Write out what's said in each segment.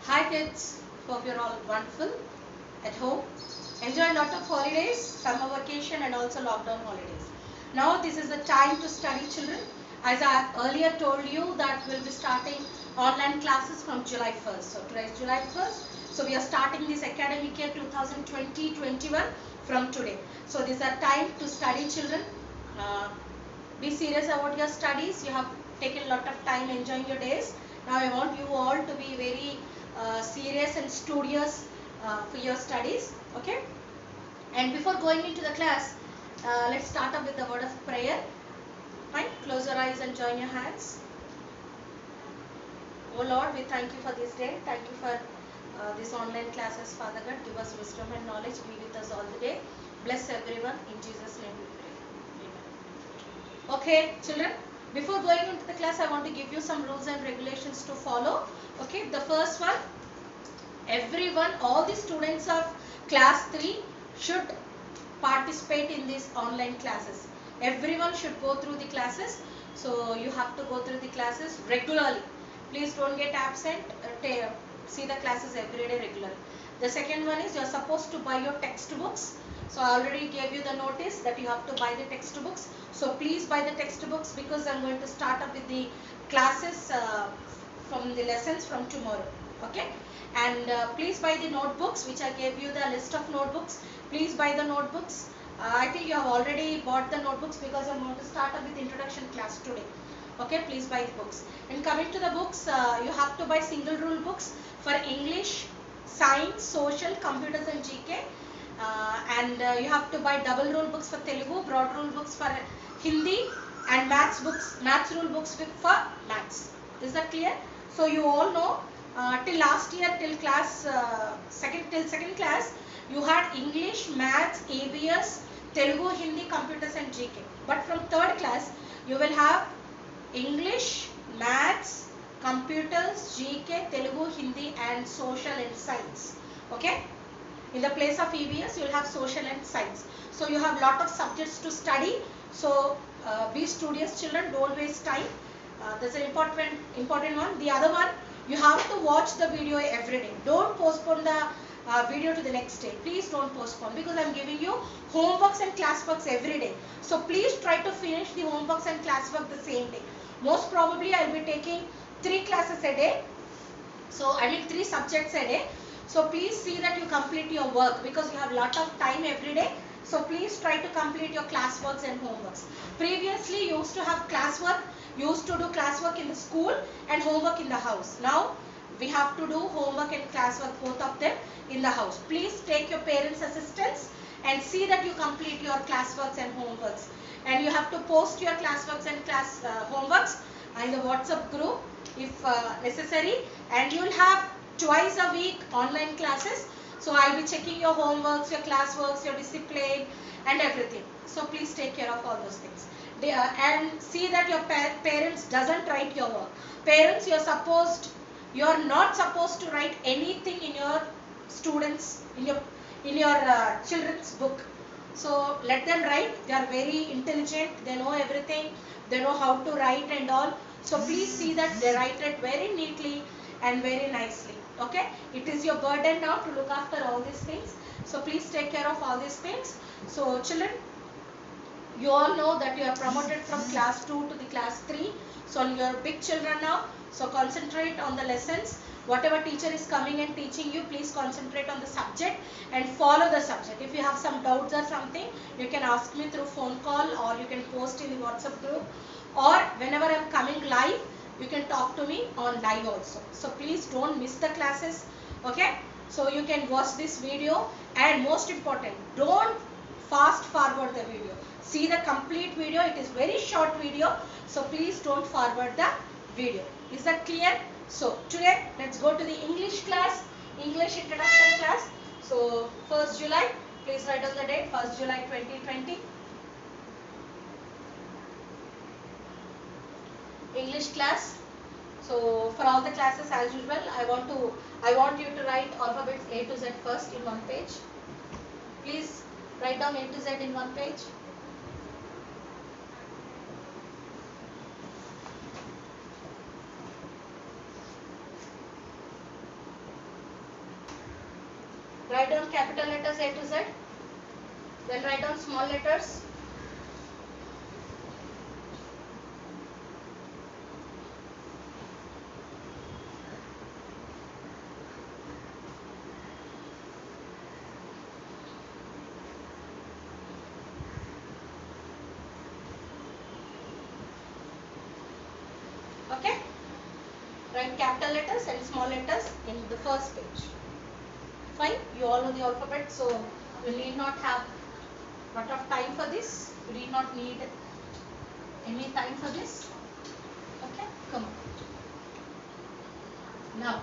Hi kids, hope you're all wonderful at home. Enjoy a lot of holidays, summer vacation and also lockdown holidays. Now this is the time to study children. As I earlier told you that we'll be starting online classes from July 1st. So today is July 1st. So we are starting this academic year 2020-21 from today. So this is a time to study children. Be serious about your studies. You have taken a lot of time enjoying your days. Now I want you all to be very serious and studious for your studies. Okay. And before going into the class, let's start up with the word of prayer. Fine. Close your eyes and join your hands. Oh Lord, we thank you for this day. Thank you for this online classes, Father God. Give us wisdom and knowledge. Be with us all the day. Bless everyone. In Jesus' name we pray. Amen. Okay, children. Before going into the class, I want to give you some rules and regulations to follow. Okay, the first one, everyone, all the students of class 3 should participate in these online classes. Everyone should go through the classes. So you have to go through the classes regularly. Please don't get absent. See the classes every day regularly. The second one is you are supposed to buy your textbooks. So I already gave you the notice that you have to buy the textbooks. So please buy the textbooks because I'm going to start up with the classes from the lessons from tomorrow. Okay. And please buy the notebooks which I gave you the list of notebooks. Please buy the notebooks. I think you have already bought the notebooks because I'm going to start up with introduction class today. Okay, please buy the books. And coming to the books, you have to buy single rule books for English, Science, Social, Computers and GK. And you have to buy double rule books for Telugu, broad rule books for Hindi and maths rule books for maths. Is that clear? So you all know till last year, till second class, you had English, maths, ABS, Telugu, Hindi, Computers and GK. But from third class, you will have English, maths, computers, GK, Telugu, Hindi and social and science. Okay. In the place of EBS, you will have social and science. So you have lot of subjects to study. So be studious children, don't waste time. That's an important one. The other one, you have to watch the video every day. Don't postpone the video to the next day. Please don't postpone because I'm giving you homeworks and classworks every day. So please try to finish the homeworks and classwork the same day. Most probably I'll be taking 3 classes a day. So I mean 3 subjects a day. So please see that you complete your work because you have lot of time every day. So please try to complete your classworks and homeworks. Previously you used to have classwork, you used to do classwork in the school and homework in the house. Now we have to do homework and classwork, both of them in the house. Please take your parents' assistance and see that you complete your classworks and homeworks. And you have to post your classworks and homeworks in the WhatsApp group if necessary. And you will have twice a week online classes. So I'll be checking your homeworks, your classworks, your discipline and everything. So please take care of all those things. And see that your parents doesn't write your work. Parents, you're not supposed to write anything in your students, in your children's book. So let them write. They are very intelligent. They know everything. They know how to write and all. So please see that they write it very neatly and very nicely. Okay. It is your burden now to look after all these things. So please take care of all these things. So children, you all know that you are promoted from class 2 to the class 3. So you are big children now. So concentrate on the lessons. Whatever teacher is coming and teaching you, please concentrate on the subject and follow the subject. If you have some doubts or something, you can ask me through phone call or you can post in the WhatsApp group. Or whenever I am coming live, you can talk to me on live also. So please don't miss the classes. Okay. So you can watch this video and most important, don't fast forward the video. See the complete video. It is very short video. So please don't forward the video. Is that clear? So today let's go to the English class, English introduction class. So 1st July, please write down the date, 1st July 2020. English class. So for all the classes as usual, I want you to write alphabets A to Z first in one page. Please write down A to Z in one page. write down capital letters A to Z. Then write down small letters. Okay. Write capital letters and small letters in the first page. Fine. You all know the alphabet, so you need not have lot of time for this. You need not need any time for this. Okay. Come on. Now.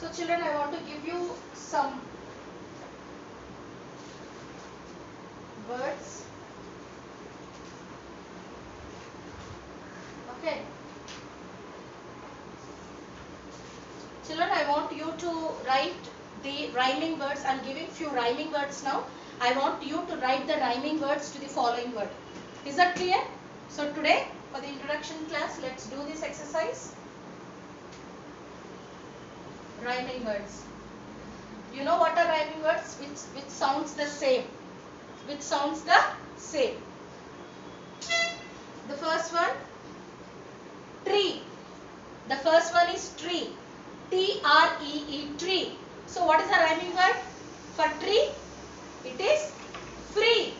So children, I want to give you some words. Okay. Children, I want you to write the rhyming words. I am giving few rhyming words now. I want you to write the rhyming words to the following word. Is that clear? So today for the introduction class, let's do this exercise. Rhyming words. You know what are rhyming words? Which sounds the same. Which sounds the same. The first one, tree. The first one is tree. T-R-E-E, tree. So what is the rhyming word for tree? It is free.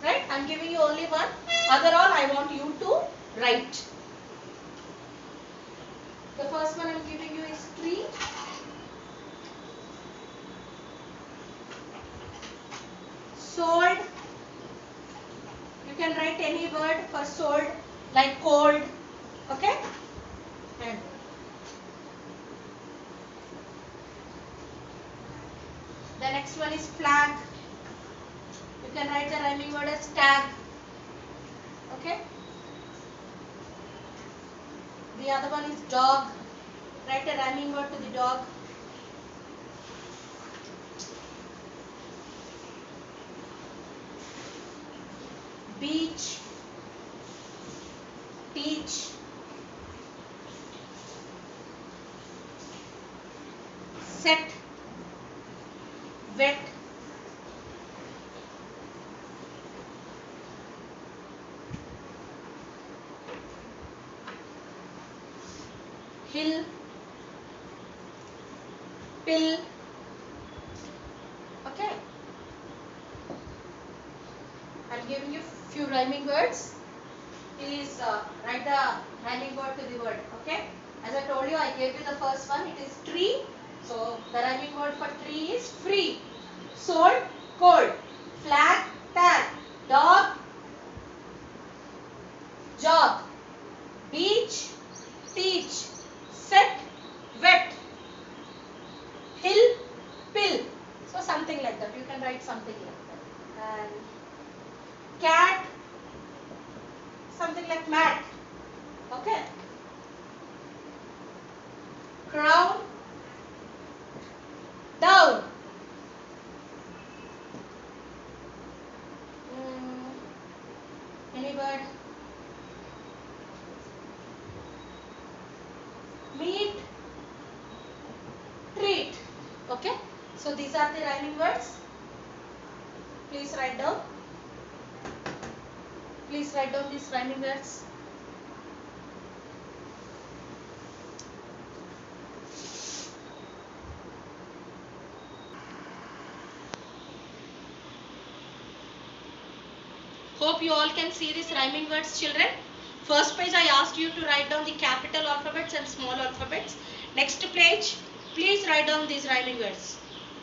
Right? I am giving you only one. Other all I want you to write. The first one I am giving you is tree. Sold. You can write any word for sold, like cold. Okay? And the next one is flag. You can write the rhyming word as tag. Okay? The other one is dog. Write a rhyming word to the dog. Beach. Teach. Set. Wet. Hill. Pill. Okay. I am giving you few rhyming words. Please write the rhyming word to the word. Okay. As I told you, I gave you the first one. It is tree. So the rhyming word for tree is free. Sold, cold. Flag, tag. Dog, jog. Beach, teach. Set, wet. Hill, pill. So something like that. You can write something like that. And cat, something like mat. Okay. Crown, down. Any word? Meat, treat. Okay. So these are the rhyming words. Please write down. Please write down these rhyming words. Hope you all can see these rhyming words, children. First page I asked you to write down the capital alphabets and small alphabets. Next page, please write down these rhyming words.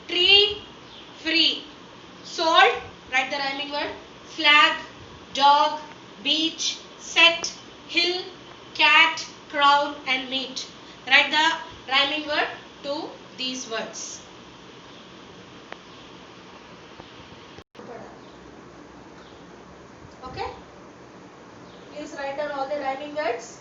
Tree, free. Sold, write the rhyming word. Flag, dog, beach, set, hill, cat, crown and meat. Write the rhyming word to these words. Okay? Please write down all the rhyming words.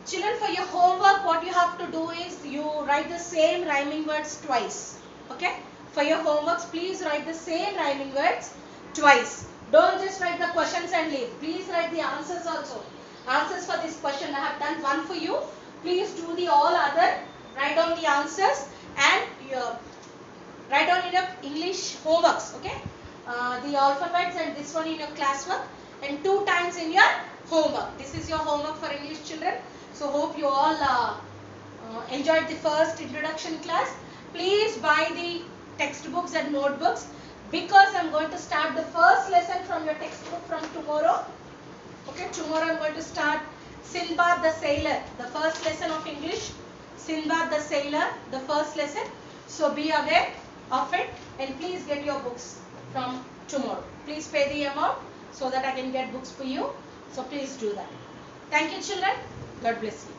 Children, for your homework, what you have to do is you write the same rhyming words twice. Okay? For your homeworks, please write the same rhyming words twice. Don't just write the questions and leave. Please write the answers also. Answers for this question. I have done one for you. Please do the all other. Write down the answers and write down in your English homeworks. Okay. The alphabets and this one in your classwork and 2 times in your homework. This is your homework for English children. So hope you all enjoyed the first introduction class. Please buy the textbooks and notebooks because I'm going to start the first lesson from your textbook from tomorrow. Okay, tomorrow I'm going to start Sinbad the Sailor, the first lesson of English. Sinbad the Sailor, the first lesson. So be aware of it and please get your books from tomorrow. Please pay the amount so that I can get books for you. So please do that. Thank you children. God bless you.